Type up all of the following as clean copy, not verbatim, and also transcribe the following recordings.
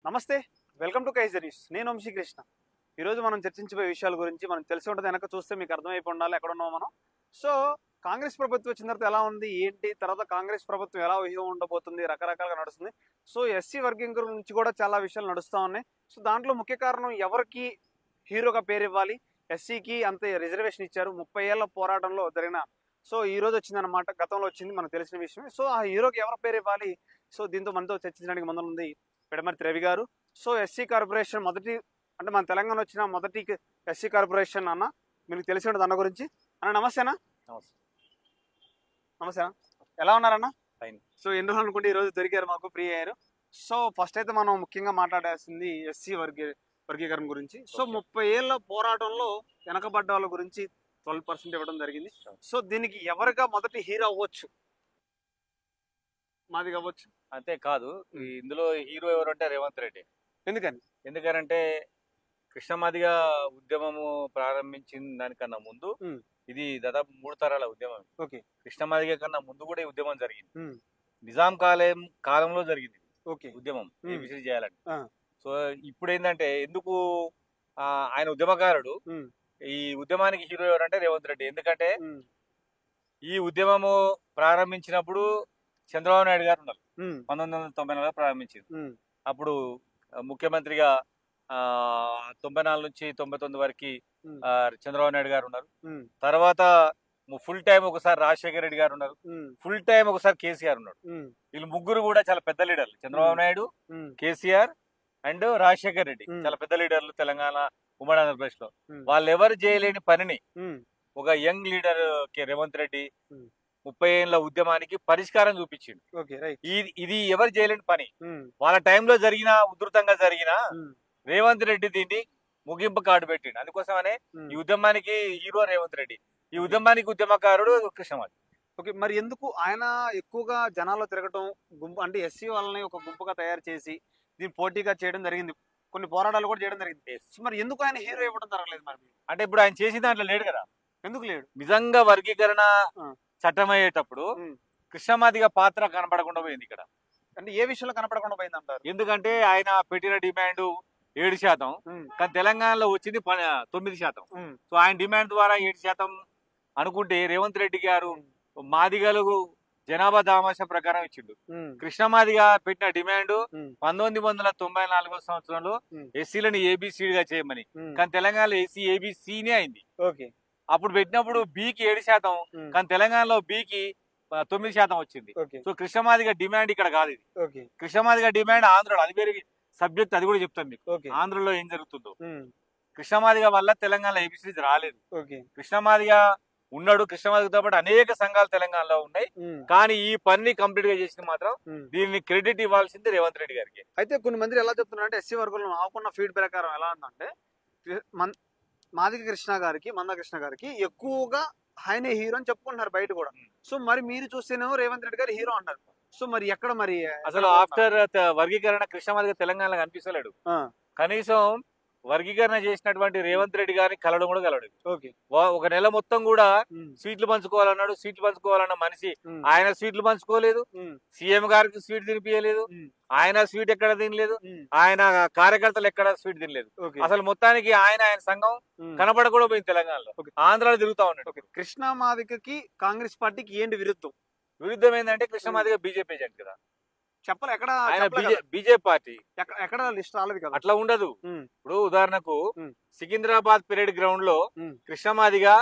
నమస్తే, welcome to Kaiser news. నేను వంశీకృష్ణ. ఈరోజు మనం చర్చించబోయే విషయాల గురించి మనకు తెలిసి ఉంటుంది. వెనక చూస్తే మీకు అర్థమైపోయి ఉండాలి ఎక్కడ ఉన్నామో మనం. సో కాంగ్రెస్ ప్రభుత్వం వచ్చిన తర్వాత ఎలా ఉంది ఏంటి, తర్వాత కాంగ్రెస్ ప్రభుత్వం ఎలా వ్యూహం ఉండబోతుంది, రకరకాలుగా నడుస్తుంది. సో ఎస్సీ వర్గీకరణ గురించి కూడా చాలా విషయాలు నడుస్తూ ఉన్నాయి. సో దాంట్లో ముఖ్య కారణం ఎవరికి హీరోగా పేరు ఇవ్వాలి, ఎస్సీకి అంత రిజర్వేషన్ ఇచ్చారు 30 ఏళ్ల పోరాటంలో జరిగిన. సో ఈ రోజు వచ్చిందన్నమాట, గతంలో వచ్చింది మనకు తెలిసిన విషయమే. సో ఆ హీరోకి ఎవరి పేరు ఇవ్వాలి, సో దీంతో మనతో చర్చించడానికి ముందు ఉంది పిడమర్తి రవి గారు. సో ఎస్సీ కార్పొరేషన్ మొదటి, అంటే మన తెలంగాణ వచ్చిన మొదటి ఎస్సీ కార్పొరేషన్ అన్న, మీకు తెలిసి ఉంటుంది అన్న గురించి. అన్న నమస్తేనా? నమస్తేనా, ఎలా ఉన్నారన్న? ఫైన్. సో ఎన్ని రోజులు అనుకుంటే ఈ రోజు దొరికారు, మాకు ఫ్రీ అయ్యారు. సో ఫస్ట్ అయితే మనం ముఖ్యంగా మాట్లాడాల్సింది ఎస్సీ వర్గీకరణ గురించి. సో 30 ఏళ్ల పోరాటంలో వెనకబడ్డ వాళ్ళ గురించి 12% ఇవ్వడం జరిగింది. సో దీనికి ఎవరిగా మొదటి హీరో అవ్వచ్చు? మాది అవ్వచ్చు అంతే కాదు, ఇందులో హీరో ఎవరంటే రేవంత్ రెడ్డి. ఎందుకనంటే కృష్ణమాదిగా ఉద్యమము ప్రారంభించిన దానికన్నా ముందు ఇది దాదాపు 3 తరాల ఉద్యమం. కృష్ణమాదిగ కన్నా ముందు కూడా ఈ ఉద్యమం జరిగింది. నిజాం కాలంలో జరిగింది ఉద్యమం ఏబిసిడి చేయాలని. సో ఇప్పుడు ఏంటంటే ఎందుకు ఆయన ఉద్యమకారుడు, ఈ ఉద్యమానికి హీరో ఎవరంటే రేవంత్ రెడ్డి. ఎందుకంటే ఈ ఉద్యమము ప్రారంభించినప్పుడు చంద్రబాబు నాయుడు గారు ఉన్నారు. 1994 ప్రారంభించింది. అప్పుడు ముఖ్యమంత్రిగా 94 నుంచి 99 వరకు చంద్రబాబు నాయుడు గారు ఉన్నారు. తర్వాత ఫుల్ టైం ఒకసారి రాజశేఖర రెడ్డి గారు ఉన్నారు, ఫుల్ టైం ఒకసారి కేసీఆర్ ఉన్నాడు. వీళ్ళు ముగ్గురు కూడా చాలా పెద్ద లీడర్లు. చంద్రబాబు నాయుడు, కేసీఆర్ అండ్ రాజశేఖర రెడ్డి చాలా పెద్ద లీడర్లు తెలంగాణ ఉమ్మడి ఆంధ్రప్రదేశ్ లో. వాళ్ళు ఎవరు చేయలేని పనిని ఒక యంగ్ లీడర్ రేవంత్ రెడ్డి 30 ఏళ్ల ఉద్యమానికి పరిష్కారం చూపించిండు. ఇది ఎవరు చేయలేని పని. వాళ్ళ టైంలో జరిగిన, ఉధృతంగా జరిగిన రేవంత్ రెడ్డి దీన్ని ముగింపు కార్డు పెట్టిండు. అందుకోసమనే ఈ ఉద్యమానికి హీరో రేవంత్ రెడ్డి, ఈ ఉద్యమానికి ఉద్యమకారుడు కృష్ణమాది. ఓకే, మరి ఎందుకు ఆయన ఎక్కువగా జనాల్లో తిరగటం, గుంపు అంటే ఎస్సీ వాళ్ళని ఒక గుంపుగా తయారు చేసి దీన్ని పోటీగా చేయడం జరిగింది, కొన్ని పోరాటాలు కూడా చేయడం జరిగింది. మరి ఎందుకు ఆయన హీరో ఇవ్వడం జరగలేదు? మరి అంటే ఇప్పుడు ఆయన చేసిన దాంట్లో లేడు కదా. ఎందుకు లేడు? నిజంగా వర్గీకరణ చట్టం అయ్యేటప్పుడు కృష్ణమాదిగా పాత్ర కనపడకుండా పోయింది ఇక్కడ. అంటే ఏ విషయంలో కనపడకుండా పోయింది అంటారు? ఎందుకంటే ఆయన పెట్టిన డిమాండ్ 7%, కానీ తెలంగాణలో వచ్చింది 9%. సో ఆయన డిమాండ్ ద్వారా 7% అనుకుంటే రేవంత్ రెడ్డి గారు మాదిగలకు జనాభా దామాష ప్రకారం ఇచ్చిండు. కృష్ణమాదిగా పెట్టిన డిమాండ్ 1994 సంవత్సరంలో ఎస్సీలను ఏబిసిడిగా చేయమని, కానీ తెలంగాణలో ఎస్సీ ఏబిసినే అయింది. అప్పుడు పెట్టినప్పుడు బికి 7%, కానీ తెలంగాణలో బికి 9% వచ్చింది. సో కృష్ణమాదిగా డిమాండ్ ఇక్కడ కాదు. ఇది కృష్ణమాదిగా డిమాండ్ ఆంధ్రలో, అది వేరే సబ్జెక్ట్, అది కూడా చెప్తాను మీకు. ఆంధ్రలో ఏం జరుగుతుందో, కృష్ణమాదిగా వల్ల తెలంగాణలో ఏబిసిడి రాలేదు. కృష్ణమాదిగా ఉన్నాడు. కృష్ణమాదిగతో పాటు అనేక సంఘాలు తెలంగాణలో ఉన్నాయి, కానీ ఈ పని కంప్లీట్ గా చేసింది మాత్రం దీన్ని క్రెడిట్ ఇవ్వాల్సింది రేవంత్ రెడ్డి గారికి. అయితే కొన్ని మంది ఎలా చెప్తున్నారు అంటే, ఎస్సీ వర్గంలో ఆకున్న ఫీడ్ ప్రకారం ఎలా ఉందంటే, మాదిగ కృష్ణ గారికి, మంద కృష్ణ గారికి ఎక్కువగా ఆయనే హీరో అని చెప్పుకుంటున్నారు బయట కూడా. సో మరి మీరు చూస్తేనేమో రేవంత్ రెడ్డి గారు హీరో అంటారు. సో మరి ఎక్కడ మరి అసలు ఆఫ్టర్ వర్గీకరణ కృష్ణమాదిగ తెలంగాణలో కనిపిస్తలేడు. కనీసం వర్గీకరణ చేసినటువంటి రేవంత్ రెడ్డి గారిని కలవడం కూడా కలవడు. ఒక నెల మొత్తం కూడా స్వీట్లు పంచుకోవాలన్నాడు. స్వీట్లు పంచుకోవాలన్న మనిషి ఆయన స్వీట్లు పంచుకోలేదు, సీఎం గారికి స్వీట్ తినిపించలేదు, ఆయన స్వీట్ ఎక్కడ తినలేదు, ఆయన కార్యకర్తలు ఎక్కడ స్వీట్ తినలేదు. అసలు మొత్తానికి ఆయన సంఘం కనపడకూడా పోయింది తెలంగాణలో. ఆంధ్రాలో తిరుగుతా ఉన్నాడు. కృష్ణమాదిగకి కాంగ్రెస్ పార్టీకి ఏంటి విరుద్ధం? విరుద్ధం ఏంటంటే కృష్ణమాదిగ బీజేపీ ఏజెంట్ కదా. చెప్పాలి ఎక్కడ బీజేపీ పార్టీ ఎక్కడ లిస్ట్ రాలేదు కదా. అట్లా ఉండదు. ఇప్పుడు ఉదాహరణకు సికింద్రాబాద్ పెరేడ్ గ్రౌండ్ లో కృష్ణమాదిగా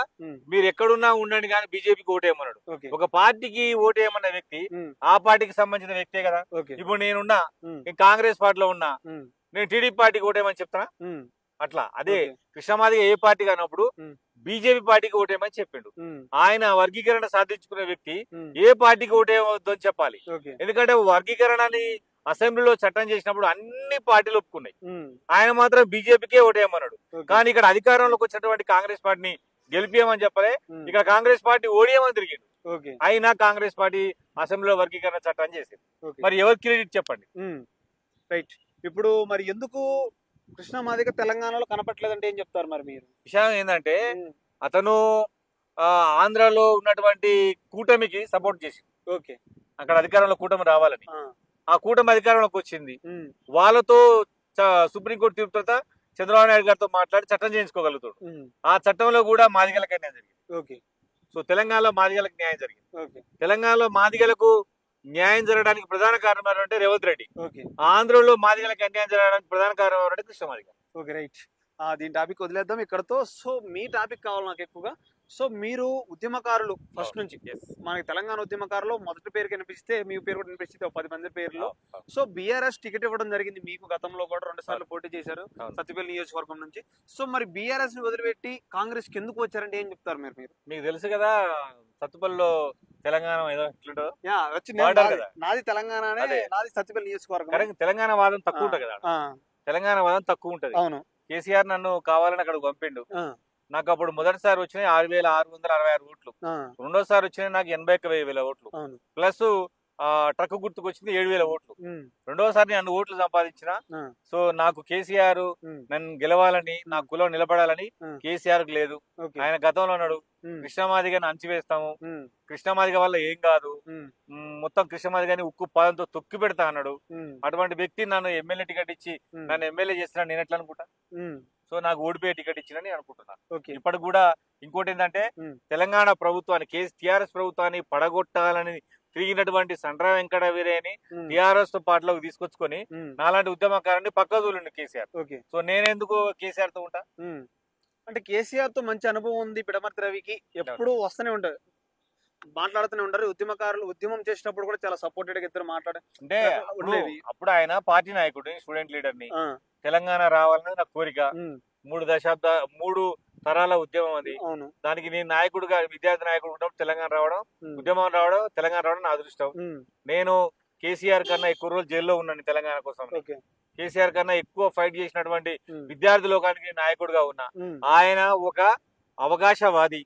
మీరు ఎక్కడున్నా ఉండండి కానీ బీజేపీకి ఓటేయమన్నాడు. ఒక పార్టీకి ఓటేయమన్న వ్యక్తి ఆ పార్టీకి సంబంధించిన వ్యక్తే కదా. ఇప్పుడు నేనున్నా, కాంగ్రెస్ పార్టీలో ఉన్నా, నేను టీడీపీ పార్టీకి ఓటేయమని చెప్తానా? అట్లా అదే కృష్ణమాదిగా ఏ పార్టీ కానప్పుడు బీజేపీ పార్టీకి ఓటేయమని చెప్పిండు. ఆయన వర్గీకరణ సాధించుకునే వ్యక్తి ఏ పార్టీకి ఓటేయవద్దు అని చెప్పాలి. ఎందుకంటే వర్గీకరణని అసెంబ్లీలో చట్టం చేసినప్పుడు అన్ని పార్టీలు ఒప్పుకున్నాయి, ఆయన మాత్రం బీజేపీకే ఓటేయమన్నాడు. కానీ ఇక్కడ అధికారంలోకి వచ్చినటువంటి కాంగ్రెస్ పార్టీని గెలిపియమని చెప్పలే, ఇక్కడ కాంగ్రెస్ పార్టీ ఓడియమని తిరిగిండు. అయినా కాంగ్రెస్ పార్టీ అసెంబ్లీలో వర్గీకరణ చట్టం చేసింది. మరి ఎవరు క్రెడిట్ చెప్పండి? రైట్. ఇప్పుడు మరి ఎందుకు కృష్ణమాదిగ తెలంగాణలో కనపట్లేదంటే ఏం చెప్తారు మరి మీరు? విషయం ఏంటంటే అతను ఆంధ్రాలో ఉన్నటువంటి కూటమికి సపోర్ట్ చేసింది. అక్కడ అధికారంలో కూటమి రావాలని. ఆ కూటమి అధికారంలోకి వచ్చింది. ఉమ్, వాళ్ళతో సుప్రీంకోర్టు తీర్పు తర్వాత చంద్రబాబు నాయుడు గారితో మాట్లాడి చట్టం చేయించుకోగలుగుతాడు. ఉమ్, ఆ చట్టంలో కూడా మాదిగలకు అన్యాయం జరిగింది. ఓకే సో తెలంగాణలో మాదిగలకు న్యాయం జరిగింది. ఓకే తెలంగాణలో మాదిగలకు న్యాయం జరగడానికి ప్రధాన కారణం ఎవరంటే రేవంత్ రెడ్డి. ఓకే ఆంధ్రలో మాదిగలకు అన్యాయం జరగడానికి ప్రధాన కారణం ఎవరంటే కృష్ణ మాదిగ. Okay right. దీని టాపిక్ వదిలేద్దాం ఇక్కడతో. సో మీ టాపిక్ కావాలి నాకు ఎక్కువగా. సో మీరు ఉద్యమకారులు ఫస్ట్ నుంచి, మనకి తెలంగాణ ఉద్యమకారులు మొదటి పేరు కనిపిస్తే మీ పేరు కూడా కనిపిస్తే 10 మంది పేర్లు. సో బీఆర్ఎస్ టికెట్ ఇవ్వడం జరిగింది మీకు, గతంలో కూడా 2 సార్లు పోటీ చేశారు సత్యపల్లి నియోజకవర్గం నుంచి. సో మరి బీఆర్ఎస్ ని వదిలిపెట్టి కాంగ్రెస్ కి ఎందుకు వచ్చారంటే ఏం చెప్తారు మీరు? మీకు తెలుసు కదా సత్తుపల్లిలో తెలంగాణ ఏదో ఎట్లుంటో నాది తెలంగాణనే, నాది సత్యపల్లి నియోజకవర్గం. తెలంగాణ వాదం తక్కువ ఉంటుంది కదా, తెలంగాణ వాదం తక్కువ ఉంటది. అవును. కేసీఆర్ నన్ను కావాలని అక్కడికి పంపిండు. నాకు అప్పుడు మొదటిసారి వచ్చినాయి 6,666 ఓట్లు. రెండోసారి వచ్చినాయి నాకు 81,000 ఓట్లు. ప్లస్ ట్రక్ గుర్తుకు వచ్చింది 7,000 ఓట్లు. రెండోసారి నేను ఓట్లు సంపాదించిన. సో నాకు కేసీఆర్ నన్ను గెలవాలని, నా కులం నిలబడాలని కేసీఆర్ లేదు. ఆయన గతంలో ఉన్నాడు కృష్ణమాదిగని అంచివేస్తాము, కృష్ణమాదిగ వల్ల ఏం కాదు, మొత్తం కృష్ణమాదిగని ఉక్కు పాదంతో తొక్కి పెడతా అన్నాడు. అటువంటి వ్యక్తి నన్ను ఎమ్మెల్యే టికెట్ ఇచ్చి నన్ను ఎమ్మెల్యే చేస్తున్నా నేను ఎట్లా అనుకుంటా? సో నాకు ఓడిపోయే టికెట్ ఇచ్చినని అనుకుంటున్నాను. ఇప్పటికి కూడా ఇంకోటి ఏంటంటే తెలంగాణ ప్రభుత్వాన్ని, టీఆర్ఎస్ ప్రభుత్వాన్ని పడగొట్టాలని తిరిగినటువంటి సండ్ర వెంకట వీరేని టీఆర్ఎస్ తో పార్టీలోకి తీసుకొచ్చుకొని నాలాంటి ఉద్యమకారాన్ని పక్క చూడండి కేసీఆర్. సో నేనెందుకు కేసీఆర్ తో ఉంటా? అంటే కేసీఆర్ తో మంచి అనుభవం ఉంది పిడమర్తి రవికి, ఎప్పుడు వస్తూనే ఉంటారు, మాట్లాడుతూనే ఉంటారు. ఉద్యమకారులు ఉద్యమం చేసినప్పుడు కూడా చాలా సపోర్టెడ్ గా ఇద్దరు మాట్లాడే అంటే అప్పుడు ఆయన పార్టీ నాయకుడు, స్టూడెంట్ లీడర్ ని. తెలంగాణ రావాలని నా కోరిక. 3 తరాల ఉద్యమం అది. దానికి నేను నాయకుడుగా, విద్యార్థి నాయకుడు ఉన్నప్పుడు తెలంగాణ రావడం, ఉద్యమం రావడం, తెలంగాణ రావడం నా అదృష్టం. నేను కేసీఆర్ కన్నా ఎక్కువ రోజులు జైల్లో ఉన్నాను తెలంగాణ కోసం. కేసీఆర్ కన్నా ఎక్కువ ఫైట్ చేసినటువంటి విద్యార్థి లోకానికి నాయకుడుగా ఉన్నా. ఆయన ఒక అవకాశవాది,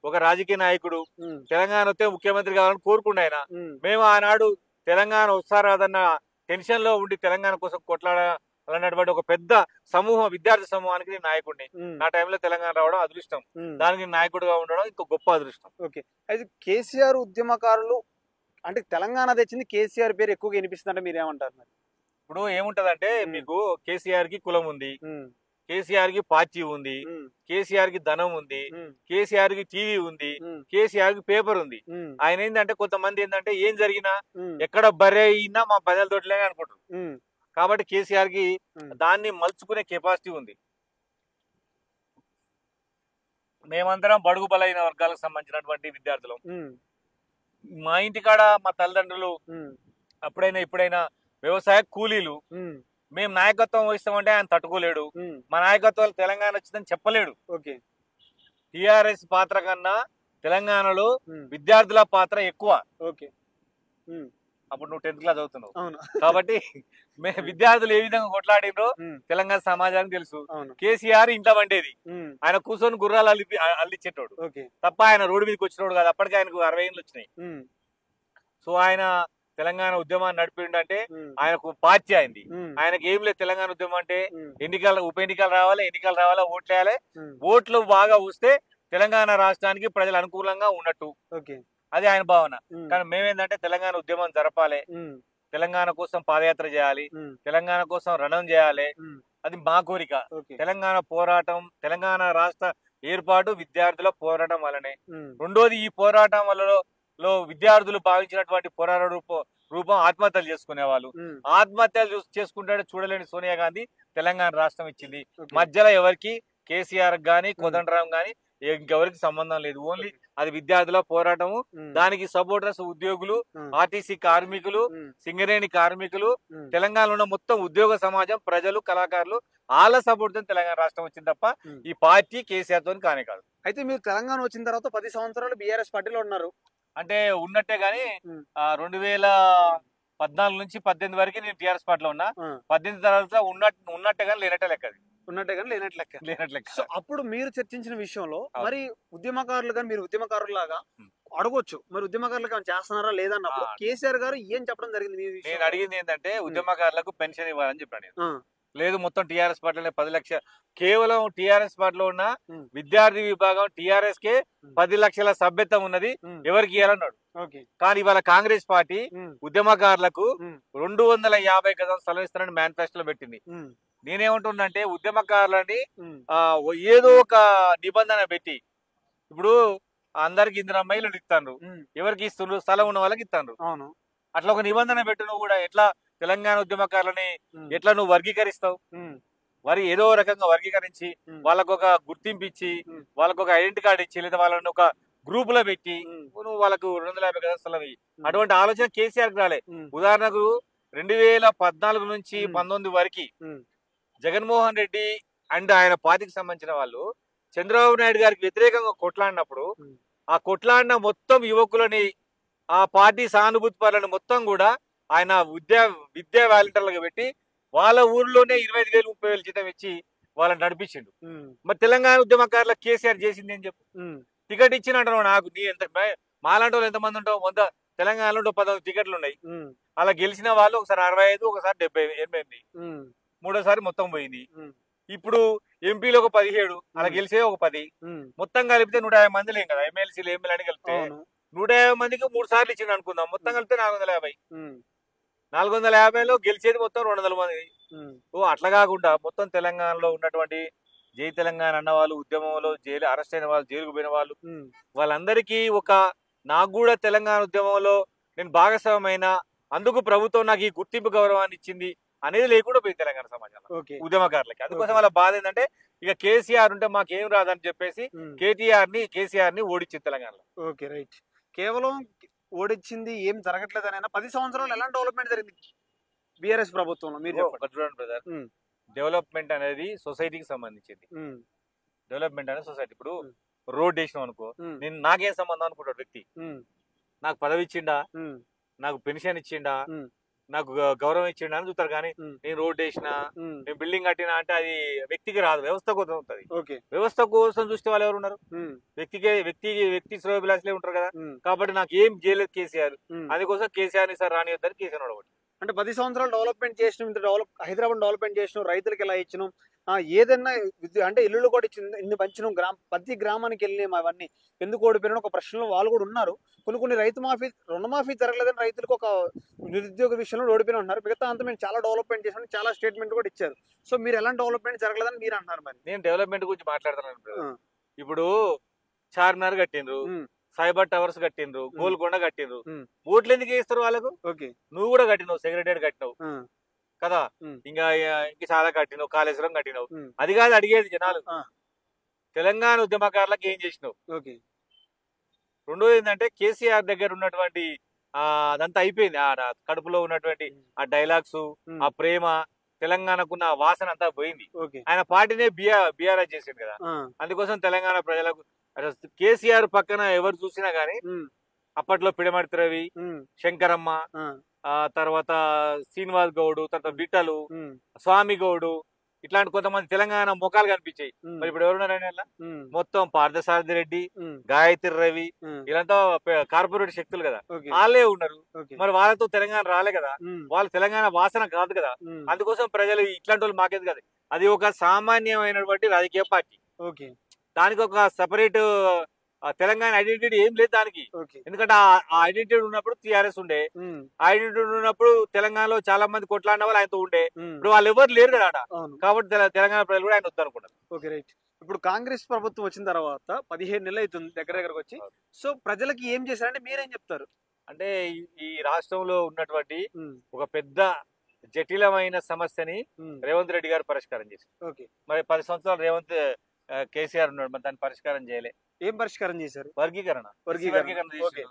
ఒక రాజకీయ నాయకుడు. తెలంగాణ వస్తే ముఖ్యమంత్రి కావాలని కోరుకుండు ఆయన. మేము ఆనాడు తెలంగాణ వస్తారాదన్న టెన్షన్ లో ఉండి తెలంగాణ కోసం కొట్లాడాలన్నటువంటి ఒక పెద్ద సమూహం, విద్యార్థి సమూహానికి నేను నాయకుడిని. నా టైంలో తెలంగాణ రావడం అదృష్టం, దానికి నాయకుడిగా ఉండడం ఇంకో గొప్ప అదృష్టం. ఓకే. అయితే కేసీఆర్ ఉద్యమకారులు అంటే తెలంగాణ తెచ్చింది కేసీఆర్ పేరు ఎక్కువగా వినిపిస్తుంది అంటే మీరు ఏమంటారు? ఇప్పుడు ఏముంటదంటే మీకు కేసీఆర్ కి కులం ఉంది, కేసీఆర్ కి పార్టీ ఉంది, కేసీఆర్ కి ధనం ఉంది, కేసీఆర్ కి టీవీ ఉంది, కేసీఆర్ కి పేపర్ ఉంది. ఆయన ఏంటంటే కొంతమంది ఏంటంటే ఏం జరిగినా ఎక్కడ బర్రె అయినా మా ప్రజల తోటలే అనుకుంటారు. కాబట్టి కేసీఆర్ కి దాన్ని మలుచుకునే కెపాసిటీ ఉంది. మేమందరం బడుగు బలైన వర్గాలకు సంబంధించినటువంటి విద్యార్థులం. మా ఇంటికాడ మా తల్లిదండ్రులు అప్పుడైనా ఇప్పుడైనా వ్యవసాయ కూలీలు. మేము నాయకత్వం వహిస్తామంటే ఆయన తట్టుకోలేడు. మా నాయకత్వం తెలంగాణ వచ్చిందని చెప్పలేడు. టిఆర్ఎస్ పాత్ర కన్నా తెలంగాణలో విద్యార్థుల పాత్ర ఎక్కువ. అప్పుడు నువ్వు 10th క్లాస్ చదువుతున్నావు కాబట్టి విద్యార్థులు ఏ విధంగా కొట్లాడినో తెలంగాణ సమాజానికి తెలుసు. కేసీఆర్ ఇంట్లో వండేది, ఆయన కూర్చొని గుర్రాలు అల్లిచ్చేటోడు తప్ప ఆయన రోడ్డు మీదకి వచ్చినోడు కాదు. అప్పటికే ఆయనకు 60 ఏళ్ళు వచ్చినాయి. సో ఆయన తెలంగాణ ఉద్యమాన్ని నడిపిండు అంటే ఆయనకు పార్టీ అయింది. ఆయనకు ఏం లేదు తెలంగాణ ఉద్యమం అంటే ఉప ఎన్నికలు రావాలి, ఓట్లు వేయాలి. ఓట్లు బాగా వస్తే తెలంగాణ రాష్ట్రానికి ప్రజలు అనుకూలంగా ఉన్నట్టు, అది ఆయన భావన. కానీ మేమేందంటే తెలంగాణ ఉద్యమం జరపాలి, తెలంగాణ కోసం పాదయాత్ర చేయాలి, తెలంగాణ కోసం రణం చేయాలి, అది మా కోరిక. తెలంగాణ పోరాటం, తెలంగాణ రాష్ట్ర ఏర్పాటు విద్యార్థుల పోరాటం వల్లనే. రెండోది ఈ పోరాటం వల్ల విద్యార్థులు భావించినటువంటి పోరాట రూపం ఆత్మహత్యలు చేసుకునే వాళ్ళు. ఆత్మహత్యలు చేసుకుంటే చూడలేని సోనియా గాంధీ తెలంగాణ రాష్ట్రం ఇచ్చింది. మధ్యలో ఎవరికి కేసీఆర్ గాని కోదండరాం గాని ఇంకెవరికి సంబంధం లేదు. ఓన్లీ అది విద్యార్థుల పోరాటము. దానికి సపోర్టర్స్ ఉద్యోగులు, ఆర్టీసీ కార్మికులు, సింగరేణి కార్మికులు, తెలంగాణలో ఉన్న మొత్తం ఉద్యోగ సమాజం, ప్రజలు, కళాకారులు, వాళ్ళ సపోర్ట్ తో తెలంగాణ రాష్ట్రం వచ్చింది తప్ప ఈ పార్టీ కేసీఆర్ తో కానే కాదు. అయితే మీరు తెలంగాణ వచ్చిన తర్వాత 10 సంవత్సరాలు బీఆర్ఎస్ పార్టీలో ఉన్నారు అంటే ఉన్నట్టే గాని 2014 నుంచి 18 వరకు నేను టీఆర్ఎస్ పార్టీలో ఉన్నా. 18 తర్వాత ఉన్నట్టే గానీ లేనట్టే లెక్క, లేనట్టు లెక్క. సో అప్పుడు మీరు చర్చించిన విషయంలో మరి ఉద్యమకారులు కానీ మీరు ఉద్యమకారులాగా అడగొచ్చు, మరి ఉద్యమకారులు కానీ చేస్తున్నారా లేదన్నప్పుడు కేసీఆర్ గారు ఏం చెప్పడం జరిగింది? నేను అడిగింది ఏంటంటే ఉద్యమకారులకు పెన్షన్ ఇవ్వాలని చెప్పాను. లేదు మొత్తం టిఆర్ఎస్ పార్టీలోనే 10 లక్షల కేవలం టిఆర్ఎస్ పార్టీలో ఉన్న ఉమ్. విద్యార్థి విభాగం టిఆర్ఎస్ కే 10 లక్షల సభ్యత్వం ఉన్నది. ఉమ్. ఎవరికి ఇవ్వాలన్నాడు. ఓకే. కానీ ఇవాళ కాంగ్రెస్ పార్టీ ఉమ్. ఉద్యమకారులకు ఉమ్. 250 గజం స్థలం ఇస్తారని మేనిఫెస్టోలో పెట్టింది. ఉమ్. నేనేమంటున్నంటే ఉద్యమకారులని ఉమ్. ఏదో ఒక నిబంధన పెట్టి ఇప్పుడు అందరికి ఇందిరమ్మ ఇల్లు ఇస్తాను, ఉమ్. ఎవరికి ఇస్తున్నారు, స్థలం ఉన్న వాళ్ళకి ఇస్తాను. అవును. అట్లా ఒక నిబంధన పెట్టు. నువ్వు కూడా ఎట్లా తెలంగాణ ఉద్యమకారులని ఉమ్. ఎట్లా నువ్వు వర్గీకరిస్తావు? ఉమ్. మరి ఏదో రకంగా వర్గీకరించి ఉమ్. వాళ్ళకు ఒక గుర్తింపు ఇచ్చి ఉమ్. వాళ్ళకు ఒక ఐడెంటిటీ కార్డు ఇచ్చి లేదా వాళ్ళని ఒక గ్రూప్ లో పెట్టి ఉమ్. నువ్వు వాళ్ళకు 250 గజాల స్థలం ఇయ్యి. ఉమ్. అటువంటి ఆలోచన కేసీఆర్ రాలే. ఉమ్. ఉదాహరణకు 2014 నుంచి ఉమ్. 19 వరకు ఉమ్. జగన్మోహన్ రెడ్డి అండ్ ఆయన పార్టీకి సంబంధించిన వాళ్ళు చంద్రబాబు నాయుడు గారికి వ్యతిరేకంగా కొట్లాడినప్పుడు ఉమ్. ఆ కొట్లాడిన మొత్తం యువకులని ఆ పార్టీ సానుభూతి పరులను మొత్తం కూడా ఆయన విద్యా వాలంటీర్లుగా పెట్టి వాళ్ళ ఊర్లోనే 25,000 30,000 జీతం ఇచ్చి వాళ్ళని నడిపించిండు. ఉమ్. మరి తెలంగాణ ఉద్యమకారులకు కేసీఆర్ చేసింది అని చెప్పు. ఉమ్. టికెట్ ఇచ్చినట్టు నాకు నీ ఎంత మాలాంటి వాళ్ళు ఎంతమంది ఉంటావు? 100 తెలంగాణలో 14 టికెట్లు ఉన్నాయి. ఉమ్. అలా గెలిచిన వాళ్ళు ఒకసారి 65, ఒకసారి 78, ఉమ్. మూడోసారి మొత్తం పోయింది. ఉమ్. ఇప్పుడు ఎంపీలు ఒక 17, అలా గెలిచే ఒక 10, ఉమ్. మొత్తం కలిపితే 150 మంది లేం కదా. ఎమ్మెల్సీలు ఎమ్మెల్యే అని కలిపితే అవును. 150 మందికి 3 సార్లు ఇచ్చిండు అనుకుందాం. మొత్తం కలిపితే 450. ఉమ్. 450లో గెలిచేది మొత్తం 200 మంది. ఉమ్. అట్లా కాకుండా మొత్తం తెలంగాణలో ఉన్నటువంటి జై తెలంగాణ అన్న వాళ్ళు, ఉద్యమంలో జైలు అరెస్ట్ అయిన వాళ్ళు, జైలుకు పోయిన వాళ్ళు, ఉమ్. వాళ్ళందరికీ ఒక నాకు కూడా తెలంగాణ ఉద్యమంలో నేను భాగస్వామైన, అందుకు ప్రభుత్వం నాకు ఈ గుర్తింపు గౌరవాన్ని ఇచ్చింది అనేది లేకుండా పోయింది తెలంగాణ సమాజంలో ఓకే. ఉద్యమకారులకి. అందుకోసం వాళ్ళ బాధ ఏంటంటే ఇక కేసీఆర్ ఉంటే మాకేం రాదని చెప్పేసి ఉమ్. కేసీఆర్ ని ఓడించింది తెలంగాణలో. Okay, right. కేవలం ఓడిచ్చింది ఏం జరగట్లేదు అని 10 సంవత్సరాలు ఎలాంటి డెవలప్మెంట్ జరిగింది బీఆర్ఎస్ ప్రభుత్వంలో మీరు చెప్పండి. ఒకటి చూడండి బ్రదర్, ఉమ్. డెవలప్మెంట్ అనేది సొసైటీకి సంబంధించింది. ఉమ్. డెవలప్మెంట్ అనేది సొసైటీ. ఇప్పుడు ఉమ్. రోడ్ వేసినాం అనుకో, ఉమ్. నేను నాకేం సంబంధం అనుకుంటాడు వ్యక్తి. ఉమ్. నాకు పదవి ఇచ్చిండా, ఉమ్. నాకు పెన్షన్ ఇచ్చిండా, ఉమ్. నాకు గౌరవం ఇచ్చిండా అని చూస్తారు. కానీ ఉమ్. నేను రోడ్ వేసినా, ఉమ్. నేను బిల్డింగ్ కట్టినా అంటే అది వ్యక్తికి రాదు, వ్యవస్థ కోసం ఉంటుంది. ఓకే. వ్యవస్థ కోసం చూస్తే వాళ్ళు ఎవరు ఉన్నారు? ఉమ్. వ్యక్తి శ్రేయోభిలాషులే ఉంటారు కదా. ఉమ్. కాబట్టి నాకు ఏం చేయలేదు కేసీఆర్, ఉమ్. అందుకోసం కేసీఆర్ ని సార్ రానియొద్దని కేసీఆర్ ఒకటి. అంటే 10 సంవత్సరాలు డెవలప్మెంట్ చేసినాం, ఇంత హైదరాబాద్ డెవలప్మెంట్ చేసినాం, రైతులకు ఎలా ఇచ్చినాం, ఏదైనా అంటే ఇల్లులు కూడా ఇచ్చింది, ఇన్ని పంచినాం, ప్రతి గ్రామానికి వెళ్ళినాం. అవన్నీ ఎందుకు ఓడిపోయినా ఒక ప్రశ్నలో వాళ్ళు కూడా ఉన్నారు. కొన్ని రుణమాఫీ జరగలేదని రైతులకు ఒక నిరుద్యోగ విషయంలో ఓడిపోయిన ఉన్నారు. మిగతా అంతా మేము చాలా డెవలప్మెంట్ చేసాం, చాలా స్టేట్మెంట్ కూడా ఇచ్చారు. సో మీరు ఎలాంటి డెవలప్మెంట్ జరగలేదని మీరు అంటున్నారు. మరి నేను డెవలప్మెంట్ గురించి మాట్లాడుతున్నాను బ్రదర్. ఆ. ఇప్పుడు చార్మినార్ కట్టిండ్రు, ఉమ్. సైబర్ టవర్స్ కట్టిండ్రు, గోల్కొండ కట్టిండ్రు. ఉమ్. ఓట్లు ఎందుకు వేస్తారు వాళ్ళకు? ఓకే. నువ్వు కూడా కట్టినావు, సెక్రటరీ కట్టినావు ఆ. కదా, ఉమ్. ఇంకా చాలా కట్టినావు, కాళేశ్వరం కట్టినావు. ఉమ్. అది కాదు అడిగేది జనాలు, ఆ. తెలంగాణ ఉద్యమకారులకు ఏం చేసినావు? ఓకే. రెండోది ఏంటంటే కేసీఆర్ దగ్గర ఉన్నటువంటి అదంతా అయిపోయింది. ఆ కడుపులో ఉన్నటువంటి ఆ డైలాగ్స్, ఉమ్. ఆ ప్రేమ, తెలంగాణకున్న వాసన అంతా పోయింది. ఓకే. ఆయన పార్టీనే బీఆర్ఎస్ చేసింది కదా. ఆ. అందుకోసం తెలంగాణ ప్రజలకు అసలు కేసీఆర్ పక్కన ఎవరు చూసినా గానీ ఉమ్. అప్పట్లో పిడమర్తి రవి, ఉమ్. శంకరమ్మ, ఆ. తర్వాత శ్రీనివాస్ గౌడ్, తర్వాత బిట్టలు, ఉమ్. స్వామి గౌడు, ఇట్లాంటి కొంతమంది తెలంగాణ ముఖాలు కనిపించాయి. ఉమ్. మరి ఇప్పుడు ఎవరున్నారని అలా ఉమ్. మొత్తం పార్థసారథి రెడ్డి, ఉమ్. గాయత్రి రవి, ఉమ్. వీళ్ళంతా కార్పొరేట్ శక్తులు కదా, ఓకే. వాళ్ళే ఉన్నారు. ఓకే. మరి వాళ్ళతో తెలంగాణ రాలే కదా, ఉమ్. వాళ్ళ తెలంగాణ వాసన కాదు కదా. ఉమ్. అందుకోసం ప్రజలు ఇట్లాంటి వాళ్ళు మాకేది కదా, అది ఒక సామాన్యమైనటువంటి రాజకీయ పార్టీ. ఓకే. దానికి ఒక సపరేట్ తెలంగాణ ఐడెంటిటీ ఏం లేదు దానికి. ఓకే. ఎందుకంటే ఆ ఐడెంటిటీ ఉన్నప్పుడు టీఆర్ఎస్ ఉండే, ఉమ్. ఆ ఐడెంటిటీ ఉన్నప్పుడు తెలంగాణలో చాలా మంది కొట్లాడిన వాళ్ళు ఆయనతో ఉండే. ఉమ్. ఇప్పుడు వాళ్ళు ఎవరు లేరు కదా ఆడ. అవును. కాబట్టి తెలంగాణ ప్రజలు కూడా ఆయన వద్దనుకున్నారు. Okay, right. ఇప్పుడు కాంగ్రెస్ ప్రభుత్వం వచ్చిన తర్వాత 15 నెలలు అవుతుంది దగ్గరకు వచ్చి. సో ప్రజలకి ఏం చేశారంటే మీరేం చెప్తారు? అంటే ఈ రాష్ట్రంలో ఉన్నటువంటి ఉమ్. ఒక పెద్ద జటిలమైన సమస్యని ఉమ్. రేవంత్ రెడ్డి గారు పరిష్కారం చేశారు. ఓకే. మరి 10 సంవత్సరాలు కేసీఆర్ ఉన్నాడు, మరి దాన్ని పరిష్కారం చేయలే. ఏం పరిష్కారం చేశారు? వర్గీకరణ ఓకే.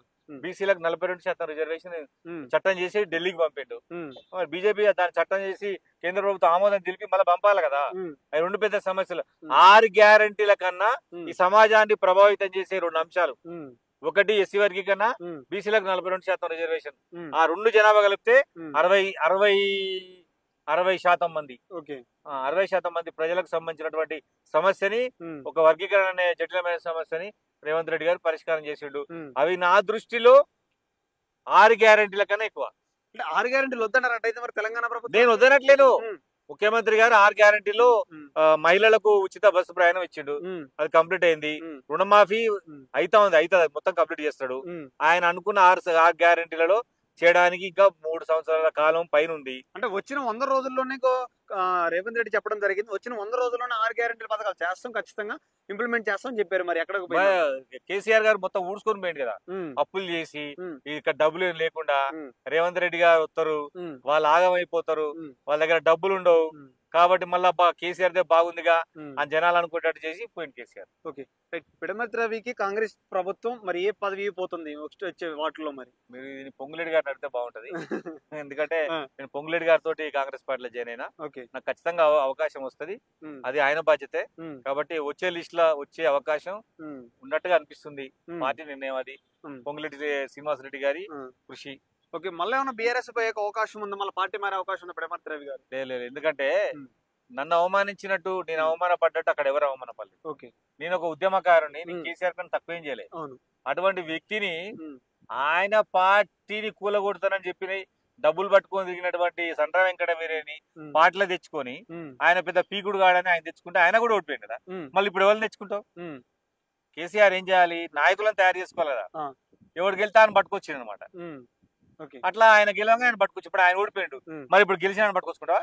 బీసీలకు 42% రిజర్వేషన్ ఉమ్. చట్టం చేసి ఢిల్లీకి పంపిండు. ఉమ్. మరి బీజేపీ దాన్ని చట్టం చేసి కేంద్ర ప్రభుత్వం ఆమోదం తెలిపి మళ్ళీ పంపాలి కదా. ఉమ్. అవి రెండు పెద్ద సమస్యలు. ఉమ్. 6 గ్యారంటీల కన్నా ఉమ్. ఈ సమాజాన్ని ప్రభావితం చేసే 2 అంశాలు. ఉమ్. ఒకటి ఎస్సీ వర్గీకరణ, ఉమ్. బీసీలకు 42% రిజర్వేషన్. ఉమ్. ఆ 2 జనాభా కలిపితే ఉమ్. 60% మంది, ఓకే. 60% మంది ప్రజలకు సంబంధించినటువంటి సమస్యని, ఉమ్. ఒక వర్గీకరణ అనే జటిలమైన సమస్యని రేవంత్ రెడ్డి గారు పరిష్కారం చేసిండు. ఉమ్. అవి నా దృష్టిలో 6 గ్యారంటీల కన్నా ఎక్కువ. అంటే 6 గ్యారెంటీలు వద్దన్నారు అట్టయితే మరి తెలంగాణ ప్రభుత్వం? నేను వద్దనట్లేను, ఉమ్. ముఖ్యమంత్రి గారు 6 గ్యారంటీలో మహిళలకు ఉచిత బస్సు ప్రయాణం ఇచ్చిండు, అది కంప్లీట్ అయింది. రుణమాఫీ అవుతుంది, మొత్తం కంప్లీట్ చేస్తాడు. ఆయన అనుకున్న 6 గ్యారంటీలలో చేయడానికి ఇంకా 3 సంవత్సరాల కాలం పైన ఉంది. అంటే వచ్చిన 100 రోజుల్లోనే రేవంత్ రెడ్డి చెప్పడం జరిగింది, వచ్చిన 100 రోజుల్లోనే 6 గ్యారెంటీ పథకాలు చేస్తాం, ఖచ్చితంగా ఇంప్లిమెంట్ చేస్తాం చెప్పారు. మరి ఎక్కడికి కేసీఆర్ గారు మొత్తం ఊడ్చుకొని పోయింది కదా, అప్పులు చేసి ఇక్కడ డబ్బులు ఏం లేకుండా. రేవంత్ రెడ్డి గారు వస్తారు, వాళ్ళు ఆగమైపోతారు, వాళ్ళ దగ్గర డబ్బులు ఉండవు కాబట్టి మళ్ళా కేసీఆర్ దే బాగుందిగా అని జనాలు అనుకునేటట్టు చేసి పోయింది కేసీఆర్. ఓకే, పిడమర్తి రవికి కాంగ్రెస్ ప్రభుత్వం మరి ఏ పదవి పోతుంది వచ్చే వాటిలో? మరి మీరు ఇది పొంగులేడి గారిని అడిగితే బాగుంటది, ఎందుకంటే నేను పొంగులేడి గారితో కాంగ్రెస్ పార్టీలో జాయిన్ అయినా, నాకు ఖచ్చితంగా అవకాశం వస్తుంది, అది ఆయన బాధ్యతే. కాబట్టి వచ్చే లిస్ట్ లో వచ్చే అవకాశం ఉన్నట్టుగా అనిపిస్తుంది. పార్టీ నిర్ణయం అది, పొంగులేటి శ్రీనివాస్ రెడ్డి గారి కృషి. ఓకే, మళ్ళీ ఏమన్నా బీఆర్ఎస్ పోయే అవకాశం ఉంది, మళ్ళీ పార్టీ మారే అవకాశం ఉంది పిడమర్తి రవి గారు? లేదు, ఎందుకంటే నన్ను అవమానించినట్టు, నేను అవమానపడ్డట్టు అక్కడ ఎవరు అవమానపడలేదు. ఓకే, నేను ఒక ఉద్యమకారుని, నేను కేసీఆర్ కన్నా తక్కువేం చేయలేదు. అటువంటి వ్యక్తిని ఆయన పార్టీని కూలగొడతానని చెప్పి డబ్బులు పట్టుకొని తిరిగినటువంటి సండ్ర వెంకట వీరేని పార్టీలో తెచ్చుకొని ఆయన పెద్ద పీకుడు కాడని ఆయన తెచ్చుకుంటే ఆయన కూడా ఓడిపోయింది కదా. మళ్ళీ ఇప్పుడు ఎవరిని తెచ్చుకుంటావు? కేసీఆర్ ఏం చేయాలి, నాయకులను తయారు చేసుకోవాలి కదా. ఎవడు గెలితే ఆయన పట్టుకొచ్చింది అనమాట. అట్లా ఆయన గెలవంగా ఆయన పట్టుకొచ్చి, ఇప్పుడు ఆయన ఓడిపోయిండు, మరి ఇప్పుడు గెలిచిన ఆయన పట్టుకొచ్చుకుంటా,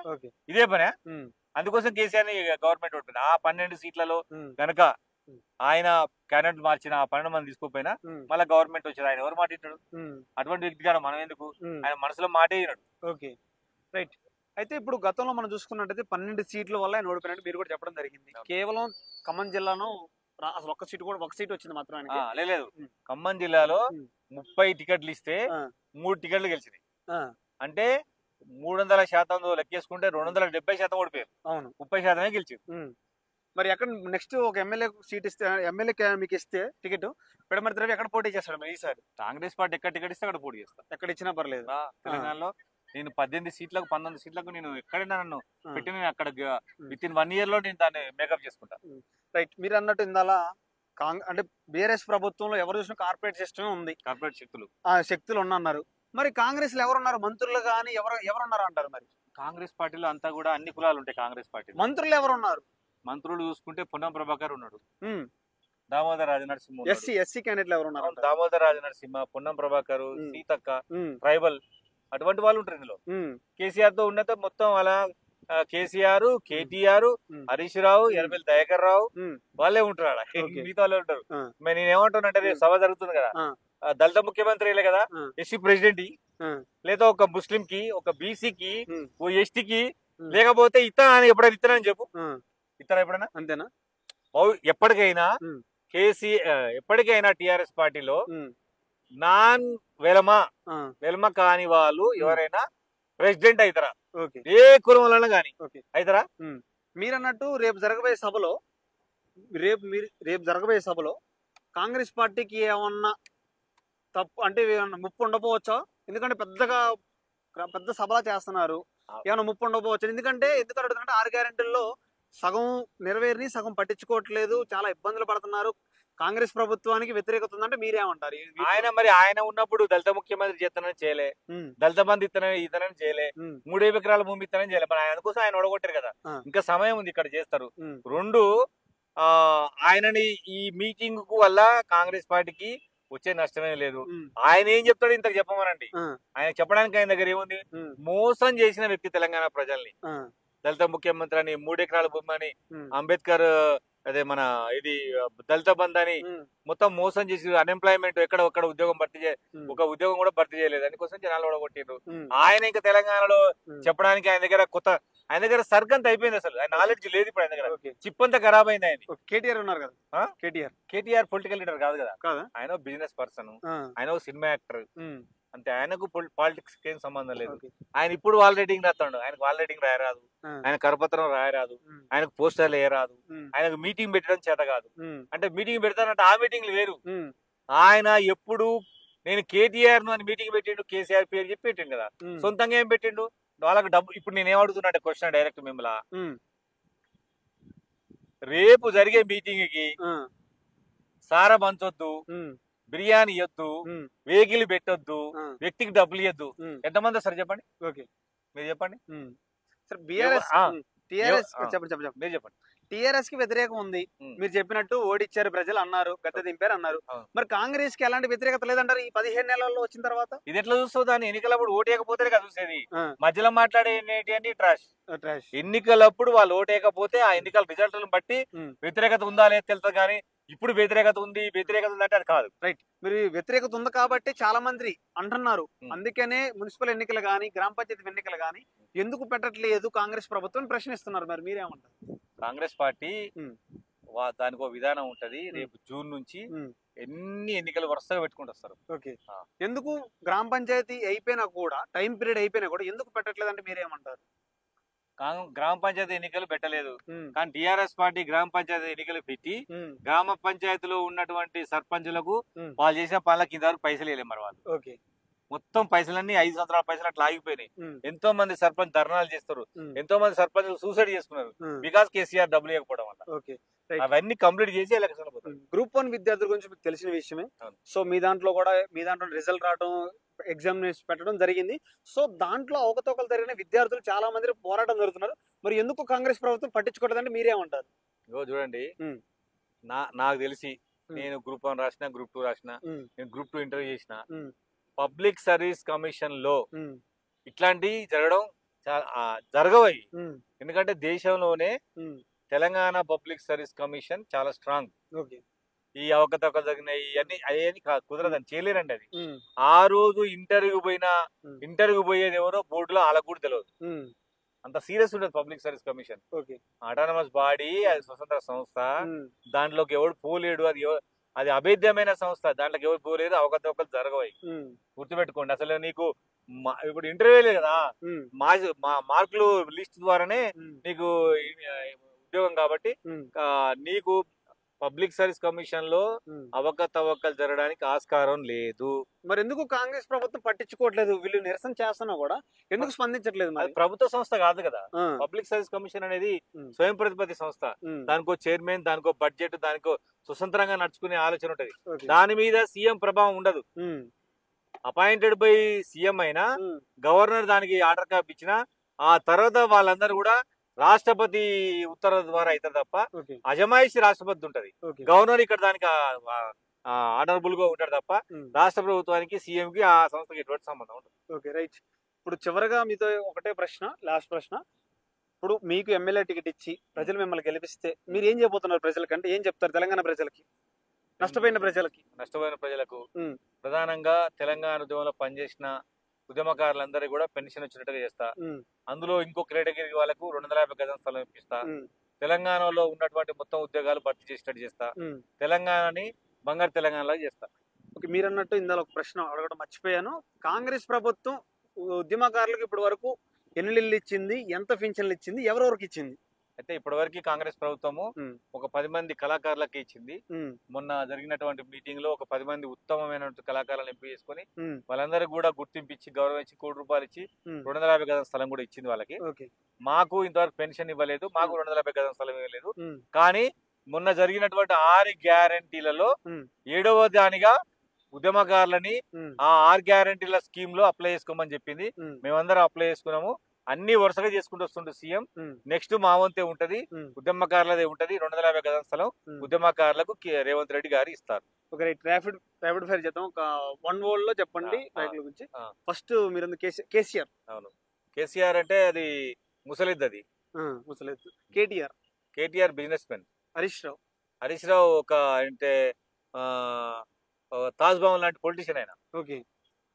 ఇదే పనే. అందుకోసం కేసీఆర్ ని గవర్నమెంట్ ఓడిపోయింది. ఆ 12 సీట్లలో గనక ఆయన క్యాండిడేట్ మార్చిన 12 మంది తీసుకోపోయినా మళ్ళీ గవర్నమెంట్ వచ్చేది. ఆయన ఎవరు మాట వింటాడు? అటువంటి వ్యక్తి గారు మనం ఎందుకు, ఆయన మనసులో మాటే వినడు. Okay, right. అయితే ఇప్పుడు గతంలో మనం చూసుకున్నట్టయితే 12 సీట్ల వల్ల ఆయన ఓడిపోయినట్టు మీరు కూడా చెప్పడం జరిగింది. కేవలం ఖమ్మం జిల్లాను అసలు ఒక సీట్ వచ్చింది మాత్రం. లేదు, ఖమ్మం జిల్లాలో 30 టికెట్లు ఇస్తే 3 టికెట్లు గెలిచినాయి. అంటే 300% లెక్కేసుకుంటే 270% ఓడిపోయారు. 30% గెలిచారు. మరి ఎక్కడ నెక్స్ట్ ఒక ఎమ్మెల్యే సీట్ ఇస్తే, ఎమ్మెల్యే మీకు ఇస్తే టికెట్, పిడమర్తి రవి ఎక్కడ పోటీ చేస్తాడు మరి ఈసారి? కాంగ్రెస్ పార్టీ ఎక్కడ టికెట్ ఇస్తే అక్కడ పోటీ చేస్తాను. ఎక్కడ ఇచ్చినా పర్లేదు. తెలంగాణలో నేను 18 సీట్లకు 19 సీట్లకు నేను ఎక్కడైనా నన్ను పెట్టి నేను అక్కడ విత్ ఇన్ 1 ఇయర్ లో నేను దాన్ని మేకప్ చేసుకుంటా. రైట్, మీరు అన్నట్టు ఇందాల అంటే బీఆర్ఎస్ ప్రభుత్వంలో ఎవరు చూసినా కార్పొరేట్ సిస్టమ్ ఉంది, కార్పొరేట్ శక్తులు ఉన్నారు. మరి కాంగ్రెస్ లో ఎవరున్నారు? మంత్రులు గానీ ఎవరున్నారు అంటారు? మరి కాంగ్రెస్ పార్టీలో అంతా కూడా అన్ని కులాలు ఉంటాయి. కాంగ్రెస్ పార్టీ మంత్రులు ఎవరున్నారు? మంత్రులు చూసుకుంటే పొన్నం ప్రభాకర్ ఉన్నాడు, దామోదర్ రాజనరసింహ, ఎస్సీ క్యాండిడేట్లు ఎవరు ఉన్నారు? దామోదర్ రాజనరసింహ, పొన్నం ప్రభాకర్, సీతక్క, ట్రైబల్, అటువంటి వాళ్ళు ఉంటారు ఇందులో. కేసీఆర్ తో ఉన్నత మొత్తం అలా కేసీఆర్, కేటీఆర్, హరీష్ రావు, ఎర్రబెల్లి దయాకర్ రావు వాళ్ళే ఉంటారు. మిగతా వాళ్ళే ఉంటారు. మరి నేనేమంటానంటే రేపు సభ జరుగుతుంది కదా, దళిత ముఖ్యమంత్రి కదా, ఎస్సీ ప్రెసిడెంట్ లేదా ఒక ముస్లిం కి, ఒక బీసీకి, ఓ ఎస్టీకి, లేకపోతే ఇతను ఎప్పుడైనా ఇతనని చెప్పు, ఇతర ఎప్పుడైనా అంతేనా? ఎప్పటికైనా ఎప్పటికైనా టిఆర్ఎస్ పార్టీలో నాన్ వెలమ కాని వాళ్ళు ఎవరైనా ప్రెసిడెంట్ అవుతారా? ఏ కులం వలన గానీ అవుతారా? మీరు అన్నట్టు రేపు జరగబోయే సభలో కాంగ్రెస్ పార్టీకి ఏమన్నా తప్పు అంటే ముప్పు ఉండకపోవచ్చా? ఎందుకంటే పెద్ద సభలా చేస్తున్నారు, ఏమన్నా ముప్పు ఉండకపోవచ్చు. ఎందుకంటే 6 గ్యారెంటీల్లో సగం నెరవేరిని, సగం పట్టించుకోవట్లేదు, చాలా ఇబ్బందులు పడుతున్నారు, కాంగ్రెస్ ప్రభుత్వానికి వ్యతిరేకత ఉందంటే మీరేమంటారు? ఆయన ఉన్నప్పుడు దళిత ముఖ్యమంత్రి చేతనని చేయలే, దళిత బంధు ఇతనని చేయలే, 3 ఎకరాల భూమి ఇతనని చేయలే. మరి ఆయన కోసం ఆయన ఓడగొట్టారు కదా, ఇంకా సమయం ఉంది, ఇక్కడ చేస్తారు. 2 ఆయనని ఈ మీటింగ్ కు వల్ల కాంగ్రెస్ పార్టీకి వచ్చే నష్టమే లేదు. ఆయన ఏం చెప్తాడు ఇంతకు చెప్పమనండి. ఆయన చెప్పడానికి ఆయన దగ్గర ఏముంది? మోసం చేసిన వ్యక్తి తెలంగాణ ప్రజల్ని, దళిత ముఖ్యమంత్రి అని, 3 ఎకరాల భూమి అని, అంబేద్కర్ అదే మన ఇది దళిత బంధు అని మొత్తం మోసం చేసి అన్ఎంప్లాయ్మెంట్ ఎక్కడ ఉద్యోగం ఒక ఉద్యోగం కూడా భర్తీ చేయలేదు. దానికోసం జనాలు కూడా కొట్టిండ్రు. ఆయన ఇంకా తెలంగాణలో చెప్పడానికి ఆయన దగ్గర సర్గంత అయిపోయింది. అసలు ఆయన నాలెడ్జ్ లేదు ఇప్పుడు ఆయన దగ్గర, చిప్ అంతా ఖరాబ్ అయింది. ఆయన కేటీఆర్ ఉన్నారు కదా, కేటీఆర్ పొలిటికల్ లీడర్ కాదు కదా, ఆయన బిజినెస్ పర్సన్, ఆయన సినిమా యాక్టర్ అంతే. ఆయనకు పాలిటిక్స్ ఏం సంబంధం లేదు. ఆయన ఇప్పుడు వాల్ రైటింగ్ రాస్తాడు, ఆయనకు వాల్ రైటింగ్ రాయరాదు, ఆయన కరపత్రం రాయరాదు, ఆయనకు పోస్టర్లు వేయరాదు, ఆయనకు మీటింగ్ పెట్టడం చేత కాదు. అంటే మీటింగ్ పెడతానంటే ఆ మీటింగ్లు వేరు. ఆయన ఎప్పుడు నేను కేటీఆర్ ను అని మీటింగ్ పెట్టిండు, కేసీఆర్ పేరు చెప్పి పెట్టిండు కదా, సొంతంగా ఏం పెట్టిండు? వాళ్ళకి డబ్బు. ఇప్పుడు నేను ఏమడుగుతున్నా అంటే క్వశ్చన్ డైరెక్ట్ మిమ్మల్ని, రేపు జరిగే మీటింగ్ కి సారా పంచొద్దు, బిర్యానీ ఇవ్వద్దు, వెహికల్ పెట్టొద్దు, వ్యక్తికి డబ్బులు ఇవ్వద్దు, ఎంతమంది వస్తారు చెప్పండి? మీరు చెప్పండి. సార్ బీఆర్ఎస్ ఆ, టీఆర్ఎస్ ఆ. చెప్పండి మీరు చెప్పండి. టీఆర్ఎస్ కి వ్యతిరేకం ఉంది. ఉమ్. మీరు చెప్పినట్టు ఓడిచ్చారు ప్రజలు అన్నారు, గద్దె దింపారు అన్నారు. అవును. మరి కాంగ్రెస్ కి ఎలాంటి వ్యతిరేకత లేదంటారు ఈ 15 నెలల్లో వచ్చిన తర్వాత? ఇది ఎట్లా చూస్తావు దాన్ని? ఎన్నికలప్పుడు ఓటేయకపోతేనే కదా చూసేది. ఆ, మధ్యలో మాట్లాడే ట్రాష్. ట్రాష్. ఎన్నికలప్పుడు వాళ్ళు ఓటేయకపోతే ఆ ఎన్నికల రిజల్ట్లను బట్టి ఉమ్. వ్యతిరేకత ఉందా లేదా తెలుస్తుంది, కానీ ఇప్పుడు వ్యతిరేకత ఉంది అంటే అది కాదు. మీరు వ్యతిరేకత ఉంది కాబట్టి చాలా మంది అంటున్నారు. ఉమ్. అందుకనే మున్సిపల్ ఎన్నికలు గాని గ్రామ పంచాయతీ ఎన్నికలు గాని ఎందుకు పెట్టట్లేదు కాంగ్రెస్ ప్రభుత్వం ప్రశ్నిస్తున్నారు. మరి మీరేమంటారు? కాంగ్రెస్ పార్టీ ఉమ్. దానికి ఒక విధానం ఉంటది. రేపు జూన్ నుంచి ఉమ్. ఎన్ని ఎన్నికలు వరుసగా పెట్టుకుంటూ వస్తారు. ఓకే. ఆ. ఎందుకు గ్రామ పంచాయతీ అయిపోయినా కూడా టైం పీరియడ్ అయిపోయినా కూడా ఎందుకు పెట్టట్లేదు అంటే మీరేమంటారు? గ్రామ పంచాయతీ ఎన్నికలు పెట్టలేదు, ఉమ్. కానీ టిఆర్ఎస్ పార్టీ గ్రామ పంచాయతీ ఎన్నికలు పెట్టి ఉమ్. గ్రామ పంచాయతీలో ఉన్నటువంటి సర్పంచులకు ఉమ్. వాళ్ళు చేసిన పనులకి ఇంతవరకు పైసలు వేయలేదు. మరి వాళ్ళు ఓకే. మొత్తం పైసలన్నీ 5 సంవత్సరాల పైసలు అట్లా ఆగిపోయినాయి. ఉమ్. ఎంతో మంది సర్పంచ్ ధర్నాలు చేస్తారు, ఉమ్. ఎంతో మంది సర్పంచులు సూసైడ్ చేసుకున్నారు ఉమ్. బికాస్ కేసీఆర్ డబ్బులు ఇవ్వకపోవడం వల్ల. ఓకే. రైట్. అవన్నీ కంప్లీట్ చేసి ఎలక్షన్ పోతారు. గ్రూప్ 1 విద్యార్థుల గురించి మీకు తెలిసిన విషయమే. అవును. సో మీ దాంట్లో రిజల్ట్ రావడం, ఎగ్జామినేషన్ పెట్టడం జరిగింది. సో దాంట్లో అవకతవకలు జరిగిన విద్యార్థులు చాలా మంది పోరాటం జరుగుతున్నారు. మరి ఎందుకు కాంగ్రెస్ ప్రభుత్వం పట్టించుకోవట్లేదంటే మీరేమంటారు? ఇగో చూడండి, ఉమ్. నాకు తెలిసి ఉమ్. నేను గ్రూప్ 1 రాసిన, గ్రూప్ 2 రాసిన, ఉమ్. నేను గ్రూప్ 2 ఇంటర్వ్యూ చేసిన. ఉమ్. పబ్లిక్ సర్వీస్ కమిషన్ లో ఉమ్. ఇట్లాంటివి జరగడం జరగవయి. ఉమ్. ఎందుకంటే దేశంలోనే ఉమ్. తెలంగాణ పబ్లిక్ సర్వీస్ కమిషన్ చాలా స్ట్రాంగ్. ఓకే. ఈ అవకతవకలు జరిగినాయి ఇవన్నీ అయ్యేది కుదరదని చేయలేరండి. అది ఉమ్. ఆ రోజు ఇంటర్వ్యూ ఉమ్. పోయేది ఎవరో బోర్డులో వాళ్ళకు కూడా తెలియదు. ఉమ్. అంత సీరియస్ ఉండదు public service commission. Okay. Autonomous body, అది స్వతంత్ర సంస్థ. ఉమ్. దాంట్లోకి ఎవడు పోలేడు. అది అభేద్యమైన సంస్థ. దాంట్లోకి ఎవరు పోలేదు. అవకతవకలు జరగవాయి. ఉమ్. గుర్తుపెట్టుకోండి. అసలు నీకు ఇప్పుడు ఇంటర్వ్యూ లేదు కదా, ఉమ్. మార్కులు లిస్ట్ ద్వారానే ఉమ్. నీకు ఉద్యోగం. కాబట్టి ఉమ్. నీకు పబ్లిక్ సర్వీస్ కమిషన్ లో ఉమ్. అవకతవకలు జరగడానికి ఆస్కారం లేదు. మరి ఎందుకు కాంగ్రెస్ ప్రభుత్వం పట్టించుకోవట్లేదు? వీళ్ళు నిరసన చేస్తున్నా కూడా ఎందుకు స్పందించట్లేదు? అది మరి ప్రభుత్వ సంస్థ కాదు కదా. ఆ. పబ్లిక్ సర్వీస్ కమిషన్ అనేది ఉమ్. స్వయం ప్రతిపత్తి సంస్థ. ఉమ్. దానికో చైర్మన్, దానికో బడ్జెట్, దానికో స్వతంత్రంగా నడుచుకునే ఆలోచన ఉంటది. ఓకే. దాని మీద సీఎం ప్రభావం ఉండదు. ఉమ్. అపాయింటెడ్ బై సీఎం అయినా, ఉమ్. గవర్నర్ దానికి ఆర్డర్ కాపీ ఇచ్చినా, ఆ తర్వాత వాళ్ళందరూ కూడా రాష్ట్రపతి ఉత్తర్వుల ద్వారా అవుతారు తప్ప ఓకే. అజమాయిషి రాష్ట్రపతి ఉంటది. ఓకే. గవర్నర్ ఇక్కడ దానికి ఆనరబుల్ గా ఉంటాడు తప్ప ఉమ్. రాష్ట్ర ప్రభుత్వానికి, సీఎం కి, ఆ సంస్థకి ఎటువంటి సంబంధం ఉండదు. ఓకే. రైట్. ఇప్పుడు చివరగా మీతో ఒకటే ప్రశ్న, లాస్ట్ ప్రశ్న. ఇప్పుడు మీకు ఎమ్మెల్యే టికెట్ ఇచ్చి ప్రజలు మిమ్మల్ని గెలిపిస్తే మీరు ఏం చేయబోతున్నారు ప్రజలకంటే? ఏం చెప్తారు తెలంగాణ ప్రజలకి, నష్టపోయిన ప్రజలకి? నష్టపోయిన ప్రజలకు ఉమ్. ప్రధానంగా తెలంగాణ ఉద్యమంలో పనిచేసిన ఉద్యమకారులందరూ కూడా పెన్షన్ వచ్చినట్టుగా చేస్తా. ఉమ్. అందులో ఇంకో కేటగిరీ వాళ్ళకు 250 గజం స్థలం ఇప్పిస్తా. ఉమ్. తెలంగాణలో ఉన్నటువంటి మొత్తం ఉద్యోగాలు భర్తీ చేసేటట్టు చేస్తా. ఉమ్. తెలంగాణని బంగారు తెలంగాణలో చేస్తా. ఓకే. మీరు అన్నట్టు ఇందులో ఒక ప్రశ్న అడగడం మర్చిపోయాను. కాంగ్రెస్ ప్రభుత్వం ఉద్యమకారులకు ఇప్పటి వరకు ఎన్ని ఇళ్ళు ఇచ్చింది, ఎంత పింఛన్లు ఇచ్చింది, ఎవరెవరికి ఇచ్చింది? అయితే ఇప్పటివరకు కాంగ్రెస్ ప్రభుత్వము ఉమ్. ఒక 10 మంది కళాకారులకి ఇచ్చింది. ఉమ్. మొన్న జరిగినటువంటి మీటింగ్ లో ఒక 10 మంది ఉత్తమమైన కళాకారులను ఎంపిక చేసుకుని ఉమ్. వాళ్ళందరికీ కూడా గుర్తింపు ఇచ్చి, గౌరవించి, ₹1,00,00,000 ఇచ్చి ఉమ్. 250 గజం స్థలం కూడా ఇచ్చింది వాళ్ళకి. ఓకే. మాకు ఇంతవరకు పెన్షన్ ఇవ్వలేదు, మాకు 250 గజం స్థలం ఇవ్వలేదు. ఉమ్. కానీ మొన్న జరిగినటువంటి 6 గ్యారంటీలలో ఉమ్. 7వ దానిగా ఉద్యమకారులని ఉమ్. ఆ 6 గ్యారంటీల స్కీమ్ లో అప్లై చేసుకోమని చెప్పింది. ఉమ్. మేమందరం అప్లై చేసుకున్నాము. అన్ని వరుసగా చేసుకుంటూ వస్తుండే సీఎం. ఉమ్. నెక్స్ట్ మా వంతే ఉంటది, ఉమ్. ఉద్యమకారులదే ఉంటది. 250 గజం స్థలం ఉమ్. ఉద్యమకారులకు రేవంత్ రెడ్డి గారు ఇస్తారు. ఒక రైట్. ర్యాపిడ్ ఫైర్ చేద్దాం. ఒక 1 word లో చెప్పండి ఆ, రైతుల గురించి. ఆ. ఫస్ట్ మీరు కేసీఆర్. అవును. కేసీఆర్ అంటే అది ముసలిద్ది. అది ముసలేదు. KTR. KTR businessman. Harish Rao. Harish Rao ఒక అంటే తాజ్ భవన్ లాంటి పొలిటీషియన్ ఆయన. ఓకే.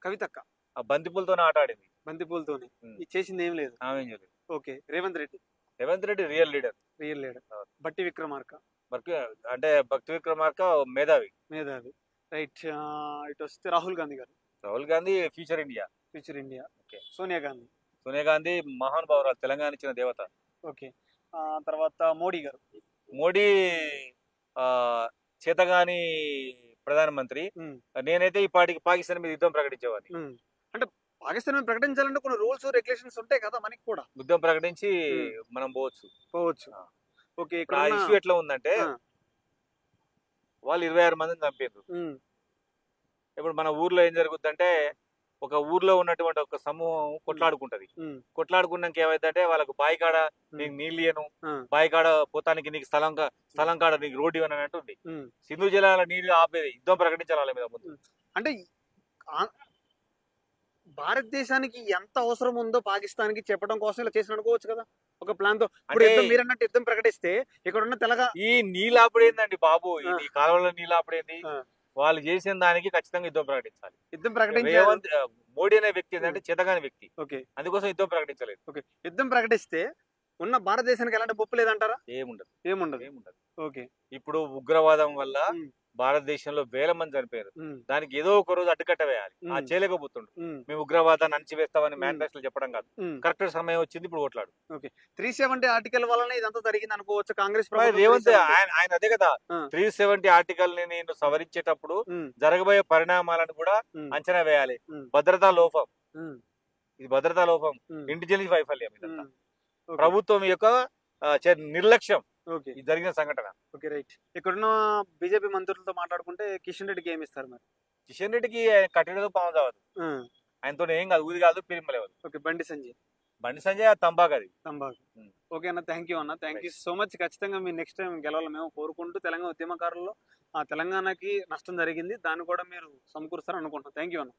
కవితక్క. ఆ బంతిపూలతోనే ఆట ఆడింది. బంతిపూలతోనే. ఉమ్. ఇది చేసింది ఏం లేదు. ఆమె ఏం చేయలేదు. Okay. Revanth Reddy. Revanth Reddy real leader. Real leader. అవును. బట్టి విక్రమార్క. అంటే భక్తి విక్రమార్క మేధావి. మేధావి. రైట్. ఇటు వస్తే రాహుల్ గాంధీ గారు. Rahul Gandhi future India. Future India. Okay. Sonia Gandhi. Sonia Gandhi మహానుభావురాలు, తెలంగాణ ఇచ్చిన దేవత. ఓకే. తర్వాత మోడీ గారు. మోడీ చేతగాని ప్రధానమంత్రి. ఉమ్. నేనైతే ఈ పార్టీకి పాకిస్తాన్ మీద యుద్ధం ప్రకటించేవాడిని. ఉమ్. అంటే పాకిస్తాన్ మీద ప్రకటించాలంటే కొన్ని రూల్స్ రెగ్యులేషన్స్ ఉంటాయి కదా మనకి కూడా. యుద్ధం ప్రకటించి మనం పోవచ్చు. ఆ. ఓకే. ఇప్పుడు ఆ ఇష్యూ ఎట్లా ఉందంటే, ఆ. వాళ్ళు 26 మందిని చంపారు. ఉమ్. ఇప్పుడు మన ఊర్లో ఏం జరుగుతుందంటే ఒక ఊర్లో ఉన్నటువంటి ఒక సమూహం కొట్లాడుకుంటది. కొట్లాడుకున్నాక ఏమైందంటే వాళ్ళకు బాయి కాడ నీకు నీళ్ళు ఇయ్యను, బాయి కాడ పోతానికి నీకు స్థలం కాడ నీకు రోడ్డు ఇవ్వను అన్నట్టు ఉంది. సింధు జలాల నీళ్లు ఆపేది యుద్ధం ప్రకటించాలి వాళ్ళ మీద ముందు. అంటే భారతదేశానికి ఎంత అవసరం ఉందో పాకిస్తాన్ కి చెప్పడం కోసం ఇలా చేసిన అనుకోవచ్చు కదా ఒక ప్లాన్ తో. మీరు అన్నట్టు యుద్ధం ప్రకటిస్తే ఇక్కడ ఉన్న తెలగా ఈ నీళ్ళు ఆపడేందండి బాబు, ఈ కాలువలో నీళ్ళు ఆపడేంది? వాళ్ళు చేసిన దానికి ఖచ్చితంగా యుద్ధం ప్రకటించాలి. యుద్ధం ప్రకటించాలి. మోడీ అనే వ్యక్తి ఏంటంటే చేతగాని వ్యక్తి, అందుకోసం యుద్ధం ప్రకటించలేదు. ఓకే, యుద్ధం ప్రకటిస్తే ఉన్న భారతదేశానికి ఎలాంటి ముప్పు లేదంటారా? ఏముండదు. ఓకే, ఇప్పుడు ఉగ్రవాదం వల్ల భారతదేశంలో వేల మంది చనిపోయారు. దానికి ఏదో ఒక రోజు అడ్డుకట్ట వేయాలి. ఆ చేయలేకపోతుండ్రు. మేము ఉగ్రవాదాన్ని అణచివేస్తామని మేనిఫెస్టోలో చెప్పడం కాదు, కరెక్ట్ సమయం వచ్చింది, ఇప్పుడు కొట్లాడు. 370 ఆర్టికల్ వల్లనే ఇదంతా జరిగింది అనుకోవచ్చు. కాంగ్రెస్ రేవంత్ ఆయన అదే కదా 370 ఆర్టికల్ ని నేను సవరించేటప్పుడు జరగబోయే పరిణామాలను కూడా అంచనా వేయాలి. భద్రతా లోపం, ఇది భద్రతా లోపం, ఇంటెలిజెన్స్ వైఫల్యం, ఇదంతా ప్రభుత్వం యొక్క నిర్లక్ష్యం జరిగిన సంఘటన. Okay, right. ఇక్కడున్న బీజేపీ మంత్రులతో మాట్లాడుకుంటే కిషన్ రెడ్డికి ఏమి ఇస్తారు మరి? కిషన్ రెడ్డికి కట్టినదో పాము కావద్దు, ఆయనతో ఏం కాదు, ఊది కాదు, పిరింపలేవదు. ఓకే, బండి సంజయ్ తంబాకు. ఓకే అన్న, థ్యాంక్ యూ అన్న, థ్యాంక్ యూ సో మచ్. ఖచ్చితంగా మీరు నెక్స్ట్ టైం గెలవాలి మేము కోరుకుంటూ, తెలంగాణ ఉద్యమకారుల్లో తెలంగాణకి నష్టం జరిగింది, దాన్ని కూడా మీరు సమకూరుస్తారని అనుకుంటున్నాం. థ్యాంక్ యూ అన్న.